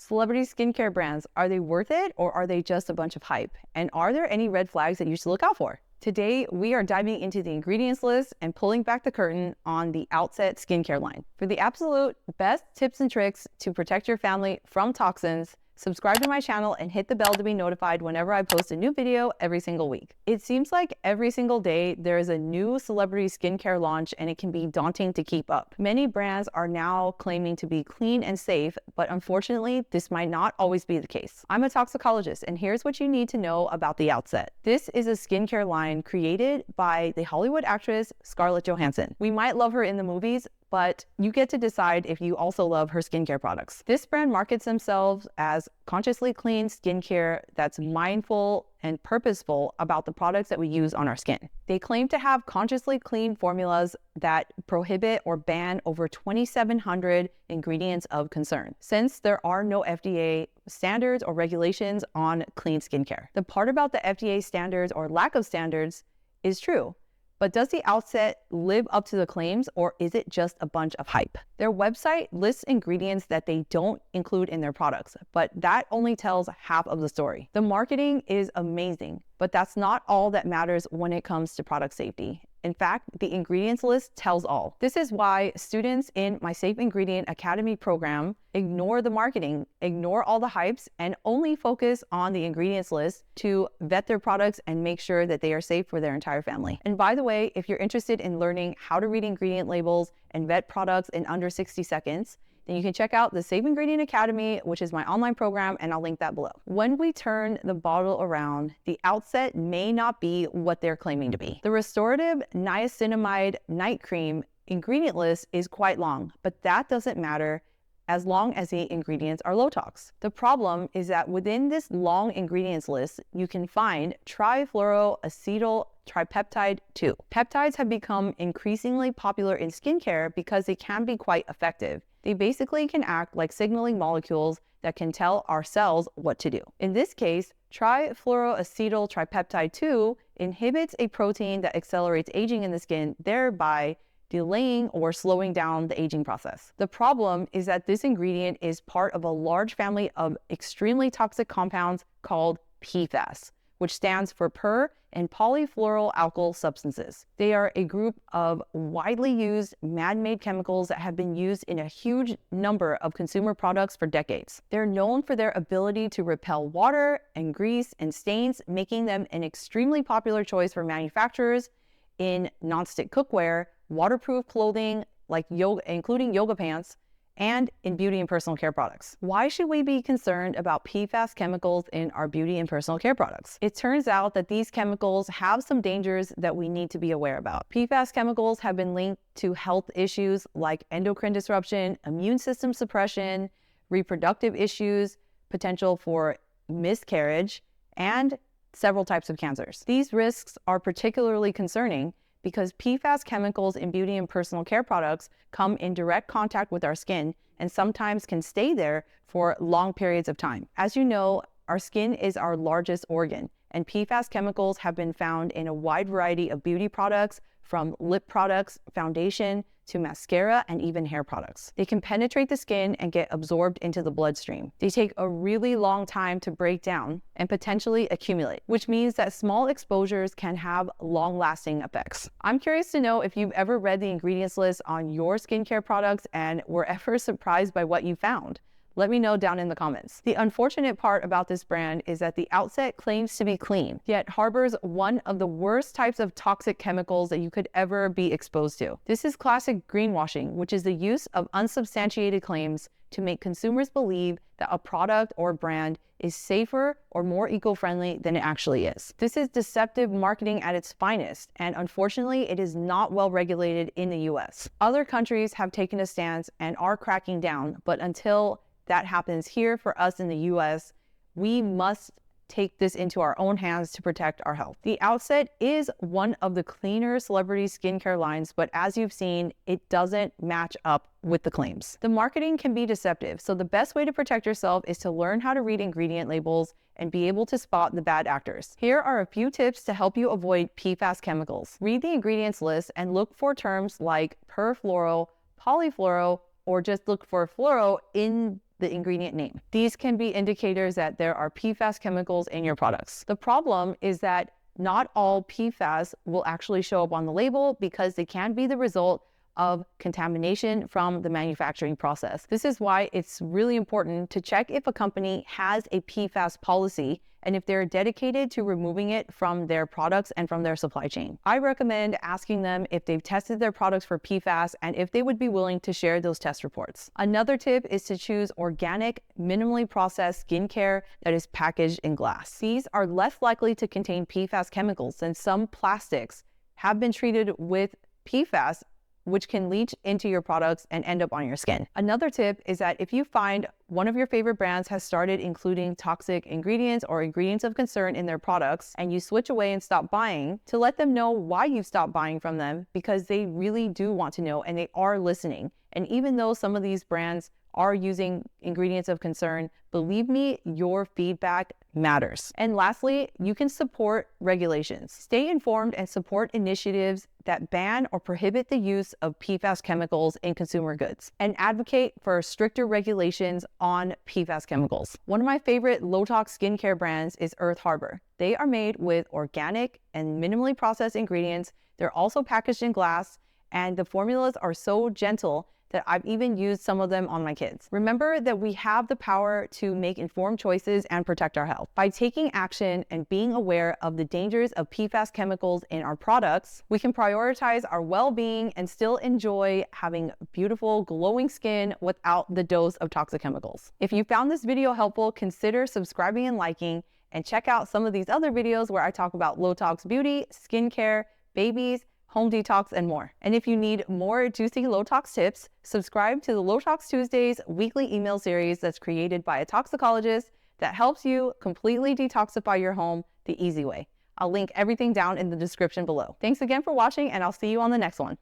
Celebrity skincare brands, are they worth it or are they just a bunch of hype? And are there any red flags that you should look out for? Today, we are diving into the ingredients list and pulling back the curtain on the Outset skincare line. For the absolute best tips and tricks to protect your family from toxins, subscribe to my channel and hit the bell to be notified whenever I post a new video every single week. It seems like every single day there is a new celebrity skincare launch and it can be daunting to keep up. Many brands are now claiming to be clean and safe, but unfortunately, this might not always be the case. I'm a toxicologist and here's what you need to know about the Outset. This is a skincare line created by the Hollywood actress Scarlett Johansson. We might love her in the movies, but you get to decide if you also love her skincare products. This brand markets themselves as consciously clean skincare that's mindful and purposeful about the products that we use on our skin. They claim to have consciously clean formulas that prohibit or ban over 2,700 ingredients of concern, since there are no FDA standards or regulations on clean skincare. The part about the FDA standards or lack of standards is true. But does the Outset live up to the claims, or is it just a bunch of hype? Their website lists ingredients that they don't include in their products, but that only tells half of the story. The marketing is amazing, but that's not all that matters when it comes to product safety. In fact, the ingredients list tells all. This is why students in my Safe Ingredient Academy program ignore the marketing, ignore all the hypes, and only focus on the ingredients list to vet their products and make sure that they are safe for their entire family. And by the way, if you're interested in learning how to read ingredient labels and vet products in under 60 seconds, then you can check out the Safe Ingredient Academy, which is my online program, and I'll link that below. When we turn the bottle around, the Outset may not be what they're claiming to be. The restorative niacinamide night cream ingredient list is quite long, but that doesn't matter as long as the ingredients are low tox. The problem is that within this long ingredients list, you can find Trifluoroacetyl Tripeptide-2. Peptides have become increasingly popular in skincare because they can be quite effective. They basically can act like signaling molecules that can tell our cells what to do. In this case, Trifluoroacetyl Tripeptide-2 inhibits a protein that accelerates aging in the skin, thereby delaying or slowing down the aging process. The problem is that this ingredient is part of a large family of extremely toxic compounds called PFAS, which stands for per and polyfluoroalkyl substances. They are a group of widely used man-made chemicals that have been used in a huge number of consumer products for decades. They're known for their ability to repel water and grease and stains, making them an extremely popular choice for manufacturers in nonstick cookware, waterproof clothing like yoga, including yoga pants, and in beauty and personal care products. Why should we be concerned about PFAS chemicals in our beauty and personal care products? It turns out that these chemicals have some dangers that we need to be aware about. PFAS chemicals have been linked to health issues like endocrine disruption, immune system suppression, reproductive issues, potential for miscarriage, and several types of cancers. These risks are particularly concerning because PFAS chemicals in beauty and personal care products come in direct contact with our skin and sometimes can stay there for long periods of time. As you know, our skin is our largest organ, and PFAS chemicals have been found in a wide variety of beauty products, from lip products, foundation, to mascara, and even hair products. They can penetrate the skin and get absorbed into the bloodstream. They take a really long time to break down and potentially accumulate, which means that small exposures can have long-lasting effects. I'm curious to know if you've ever read the ingredients list on your skincare products and were ever surprised by what you found. Let me know down in the comments. The unfortunate part about this brand is that the Outset claims to be clean, yet harbors one of the worst types of toxic chemicals that you could ever be exposed to. This is classic greenwashing, which is the use of unsubstantiated claims to make consumers believe that a product or brand is safer or more eco-friendly than it actually is. This is deceptive marketing at its finest, and unfortunately, it is not well regulated in the US. Other countries have taken a stance and are cracking down, but until that happens here for us in the US, we must take this into our own hands to protect our health. The Outset is one of the cleaner celebrity skincare lines, but as you've seen, it doesn't match up with the claims. The marketing can be deceptive, so the best way to protect yourself is to learn how to read ingredient labels and be able to spot the bad actors. Here are a few tips to help you avoid PFAS chemicals. Read the ingredients list and look for terms like perfluoro, polyfluoro, or just look for fluoro in the ingredient name. These can be indicators that there are PFAS chemicals in your products. The problem is that not all PFAS will actually show up on the label because they can be the result of contamination from the manufacturing process. This is why it's really important to check if a company has a PFAS policy and if they're dedicated to removing it from their products and from their supply chain. I recommend asking them if they've tested their products for PFAS and if they would be willing to share those test reports. Another tip is to choose organic, minimally processed skincare that is packaged in glass. These are less likely to contain PFAS chemicals than some plastics have been treated with PFAS, which can leach into your products and end up on your skin. Another tip is that if you find one of your favorite brands has started including toxic ingredients or ingredients of concern in their products and you switch away and stop buying, to let them know why you stopped buying from them, because they really do want to know and they are listening. And even though some of these brands are using ingredients of concern, believe me, your feedback matters. And lastly, you can support regulations. Stay informed and support initiatives that ban or prohibit the use of PFAS chemicals in consumer goods, and advocate for stricter regulations on PFAS chemicals. One of my favorite low-tox skincare brands is Earth Harbor. They are made with organic and minimally processed ingredients. They're also packaged in glass, and the formulas are so gentle that I've even used some of them on my kids. Remember that we have the power to make informed choices and protect our health. By taking action and being aware of the dangers of PFAS chemicals in our products, we can prioritize our well-being and still enjoy having beautiful, glowing skin without the dose of toxic chemicals. If you found this video helpful, consider subscribing and liking, and check out some of these other videos where I talk about low-tox beauty, skincare, babies, home detox, and more. And if you need more juicy low-tox tips, subscribe to the Low Tox Tuesdays weekly email series that's created by a toxicologist that helps you completely detoxify your home the easy way. I'll link everything down in the description below. Thanks again for watching, and I'll see you on the next one.